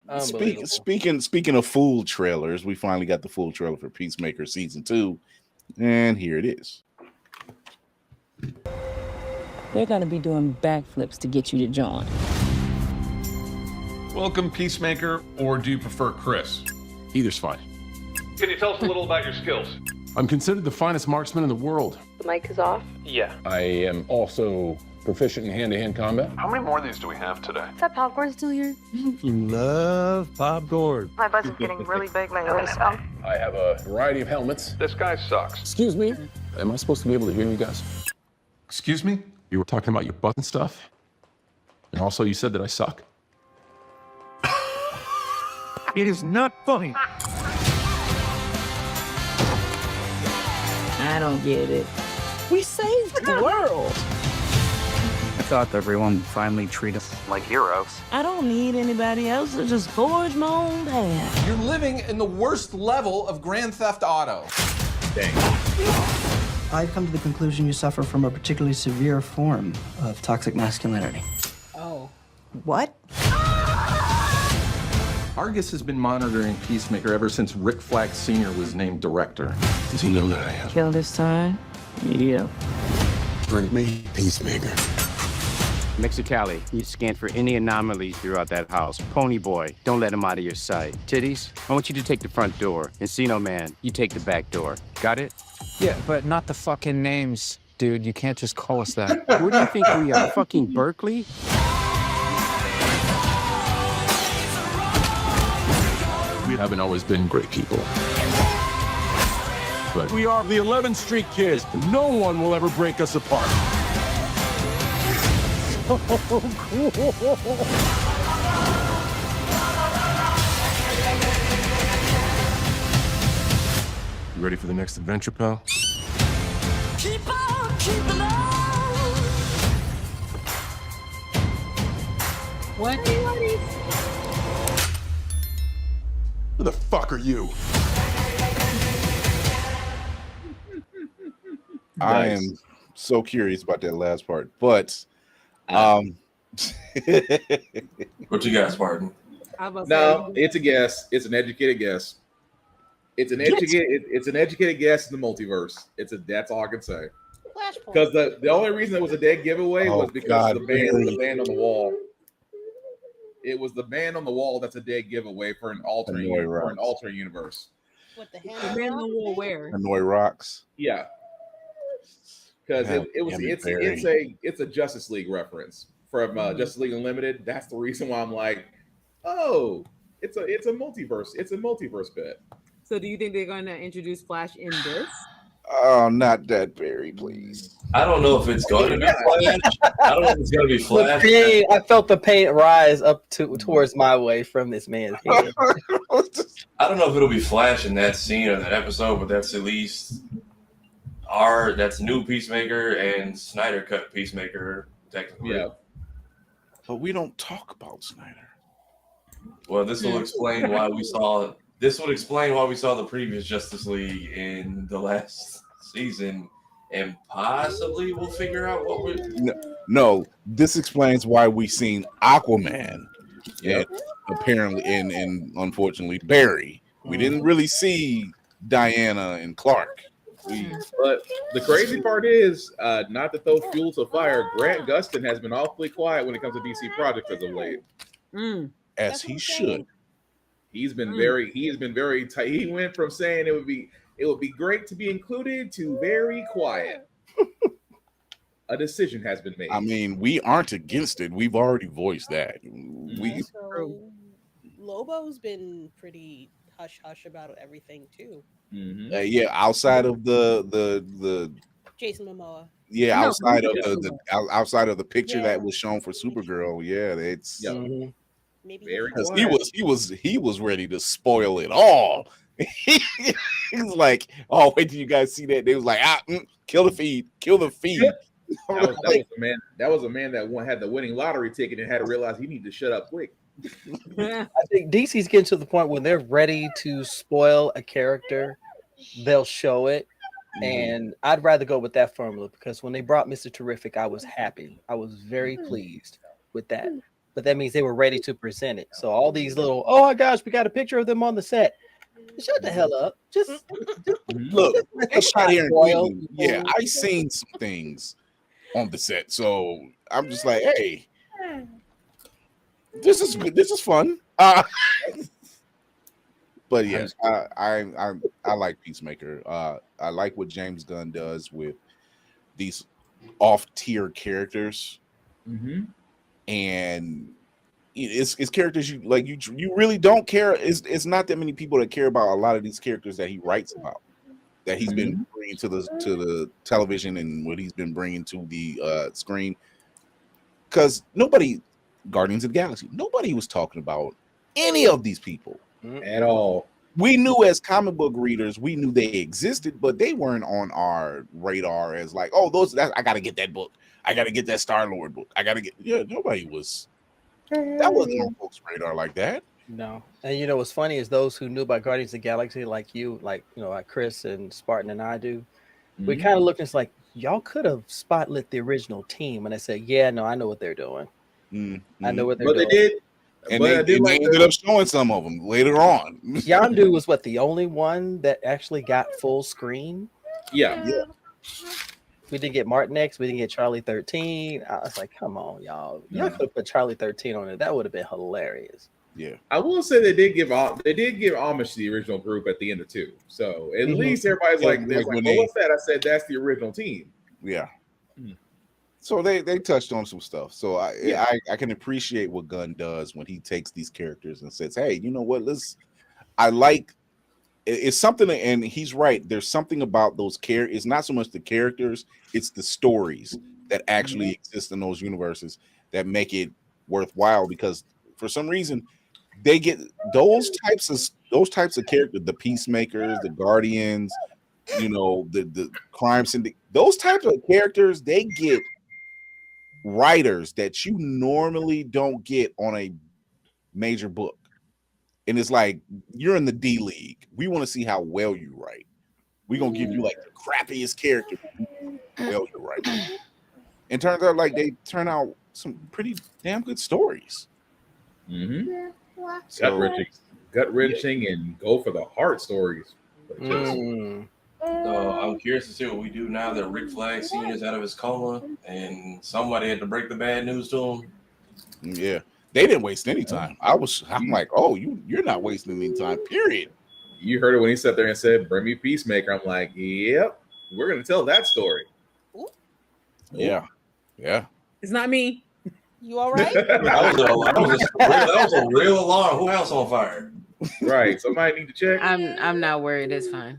Unbelievable. Speaking of full trailers, we finally got the full trailer for Peacemaker season 2, and here it is. They're gonna be doing backflips to get you to join. Welcome, Peacemaker, or do you prefer Chris? Either's fine. Can you tell us a little about your skills? I'm considered the finest marksman in the world. The mic is off. Yeah. I am also proficient in hand-to-hand combat. How many more of these do we have today? Is that popcorn still here? Love popcorn. My buzz is getting really big lately, so. I have a variety of helmets. This guy sucks. Excuse me? Am I supposed to be able to hear you guys? Excuse me? You were talking about your butt and stuff? And also you said that I suck? It is not funny. I don't get it. We saved the world. I thought everyone would finally treat us like heroes. I don't need anybody else to just forge my own path. You're living in the worst level of Grand Theft Auto. Dang. I've come to the conclusion you suffer from a particularly severe form of toxic masculinity. Oh. What? Argus has been monitoring Peacemaker ever since Rick Flag Sr. was named director. Does he know that I am? Kill this time? Yeah. Bring me Peacemaker. Mexicali, you scan for any anomalies throughout that house. Pony Boy, don't let him out of your sight. Titties, I want you to take the front door. Encino Man, you take the back door. Got it? Yeah, but not the fucking names, dude. You can't just call us that. Who do you think we are, fucking Berkeley? We haven't always been great people. But we are the 11th Street Kids. No one will ever break us apart. Oh, cool. You ready for the next adventure, pal? Keep on keeping on. What? Who the fuck are you? I am so curious about that last part, but what you got, Spartan? No, it's a guess. It's an educated guess. It's an educated guess in the multiverse. That's all I can say. Because the only reason it was a dead giveaway was because of the band on the wall. It was the band on the wall that's a dead giveaway for an alternate universe. What the hell? The band on the wall where? Hanoi Rocks. Yeah. Because it's a Justice League reference from Justice League Unlimited. That's the reason why I'm like, oh, it's a multiverse. It's a multiverse bit. So do you think they're going to introduce Flash in this? Oh, not that Barry, please. I don't know if it's going to be Flash. I don't know if it's going to be Flash. I felt the pain rise up towards my way from this man's head. I don't know if it'll be Flash in that scene or that episode, but that's at least that's new Peacemaker and Snyder cut Peacemaker technically. Yeah. But we don't talk about Snyder. Well, this will explain why we saw. This would explain why we saw the previous Justice League in the last season, and possibly we'll figure out what we're. No, this explains why we seen Aquaman. Yeah, apparently, and unfortunately Barry. We didn't really see Diana and Clark. But the crazy part is, not to throw fuel to fire, Grant Gustin has been awfully quiet when it comes to DC projects as of late. As he should. He's been very tight. He went from saying it would be great to be included to very quiet. A decision has been made. I mean, we aren't against it. We've already voiced that. Lobo's been pretty hush hush about everything too. Outside of the Jason Momoa. Yeah, outside of the picture that was shown for Supergirl. Yeah, it's because he was ready to spoil it all. He's like, oh, wait till you guys see that. They was like, kill the feed. That was a man that had the winning lottery ticket and had to realize he needed to shut up quick. I think DC's getting to the point when they're ready to spoil a character, they'll show it. And I'd rather go with that formula because when they brought Mr. Terrific, I was happy. I was very pleased with that. but that means they were ready to present it. So all these little, oh my gosh, we got a picture of them on the set. Shut the hell up. Just look, they shot here in Cleveland. Yeah, I seen some things on the set, so I'm just like, hey, this is good. This is fun. But yes, I like Peacemaker. I like what James Gunn does with these off-tier characters, and it's characters you like. You really don't care. It's not that many people that care about a lot of these characters that he writes about, that he's been bringing to the television and what he's been bringing to the screen. Because Guardians of the Galaxy, nobody was talking about any of these people at all. We knew as comic book readers, we knew they existed, but they weren't on our radar as like, oh, I gotta get that book. I gotta get that Star-Lord book. Nobody was. That wasn't on folks' radar like that. No. And what's funny is those who knew about Guardians of the Galaxy, like you, like Chris and Spartan and I do, we kind of looked and it's like, y'all could have spotlit the original team. And I said, yeah, no, I know what they're doing. I know what they're doing. They did. And they ended up showing some of them later on. Yondu was the only one that actually got full screen. Yeah. We didn't get Martin X. We didn't get Charlie 13. I was like, come on, y'all. Y'all could have put Charlie 13 on it. That would have been hilarious. Yeah. I will say they did give homage to the original group at the end of 2. So at least everybody's like, what's that? I said that's the original team. Yeah. So they touched on some stuff. So I can appreciate what Gunn does when he takes these characters and says, hey, you know what? It's something, and he's right. There's something about those characters. It's not so much the characters, it's the stories that actually exist in those universes that make it worthwhile, because for some reason they get those types of characters, the Peacemakers, the Guardians, the crime syndicate, those types of characters, they get writers that you normally don't get on a major book. And it's like, you're in the D League. We want to see how well you write. We're going to give you like the crappiest character. Well, you're right. And turns out like they turn out some pretty damn good stories. Gut wrenching, and go for the heart stories. So I'm curious to see what we do now that Rick Flag Sr. is out of his coma and somebody had to break the bad news to him. Yeah, they didn't waste any time. I'm like, oh, you're not wasting any time, period. You heard it when he sat there and said, bring me Peacemaker. I'm like, yep, we're going to tell that story. Yeah. It's not me. You all right? That was a real alarm. Who else on fire? Right. Somebody need to check. I'm not worried. It's fine.